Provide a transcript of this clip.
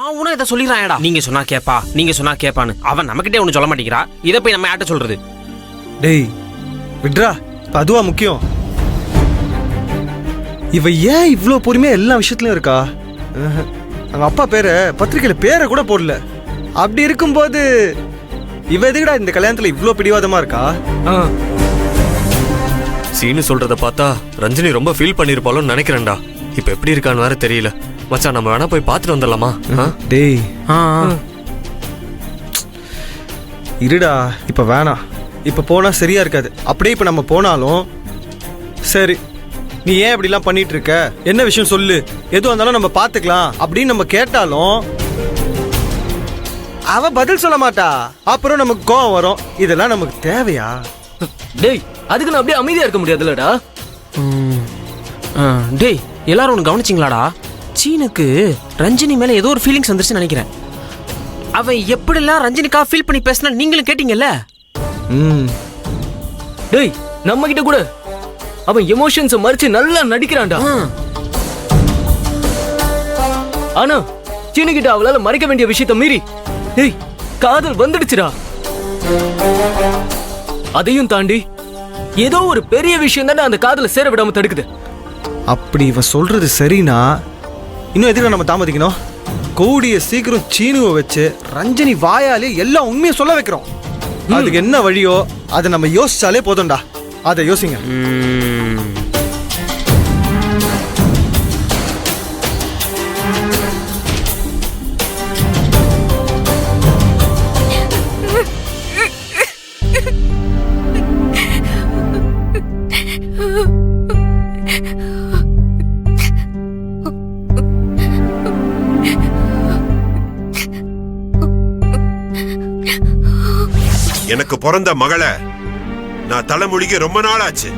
ஆவுனா இதை சொல்லிடுறான்டா. நீங்க சொன்னா கேப்பா, நீங்க சொன்னா கேப்பான்னு. அவன் நம்மகிட்டே ஒண்ணு சொல்ல மாட்டேங்கிறா. இதை போய் நம்ம யார்ட்ட சொல்றது? டேய் விட்ரா, இப்ப அதுவா முக்கியம்? இவ ஏன் இவ்வளோ பொறுமையா எல்லா விஷயத்துலயும் இருக்கா? அவங்க அப்பா பேரை பத்திரிக்கையில பேரை கூட போடல. அப்படி இருக்கும்போது இவ எதுக்குடா இந்த கல்யாணத்துல இவ்வளோ பிடிவாதமா இருக்கா? சீனு சொல்றத பார்த்தா ரஞ்சினி ரொம்ப ஃபீல் பண்ணிருப்பாளோன்னு நினைக்கிறேன்டா. இப்ப எப்படி இருக்கான்னு வேற தெரியல. மச்சான், நம்ம வேணா போய் பார்த்துட்டு வந்துடலாமா? டேய் இருடா, இப்ப வேணாம். இப்ப போனா சரியா இருக்காது. அப்படியே இப்ப நம்ம போனாலும் சரி, நீ ஏன் இப்படிலாம் பண்ணிட்டு இருக்க, என்ன விஷயம் சொல்லு, எதுவும் இருந்தாலும் நம்ம பாத்துக்கலாம் அப்படின்னு நம்ம கேட்டாலும் அவ பதில் சொல்ல மாட்டா. அப்புறம் நமக்கு கோவம் வரும். இதெல்லாம் நமக்கு தேவையா? டேய், அதுக்கு நான் அப்படியே அமைதியா இருக்க முடியாதுல்லடா. டேய், எல்லாரும் ஒன்று கவனிச்சிங்களாடா? சீனுக்கு ரஞ்சினி மேல ஏதோ ஒரு ஃபீலிங்ஸ் வந்துருச்சுன்னு நினைக்கிறேன். அவன் எப்படிலாம் ரஞ்சினிக்கா ஃபீல் பண்ணி பேசினா நீங்களும் கேட்டீங்கல்ல. டேய், நம்ம கிட்ட கூட அவன் எமோஷன்ஸை மறைச்சு நல்லா நடிக்கிறான்டா. ஆனா சீனு கிட்ட அவளால மறைக்க வேண்டிய விஷயத்த மீறி டேய் காதல் வந்துடுச்சுடா. அதையும் தாண்டி ஏதோ ஒரு பெரிய விஷயம் தானே அந்த காதலை சேர விடாம தடுக்குது. அப்படி இவ சொல்றது சரினா இன்னும் எதுக்கு நம்ம தாமதிக்கணும்? கூடிய சீக்கிரம் சீனுவை வச்சு ரஞ்சனி வாயாலே எல்லா உண்மையை சொல்ல வைக்கிறோம். அதுக்கு என்ன வழியோ அதை நம்ம யோசிச்சாலே போதும்டா. அதை யோசிங்க. எனக்கு பிறந்த மகளை நான் தலைமொழிக்கு ரொம்ப நாள் ஆச்சு.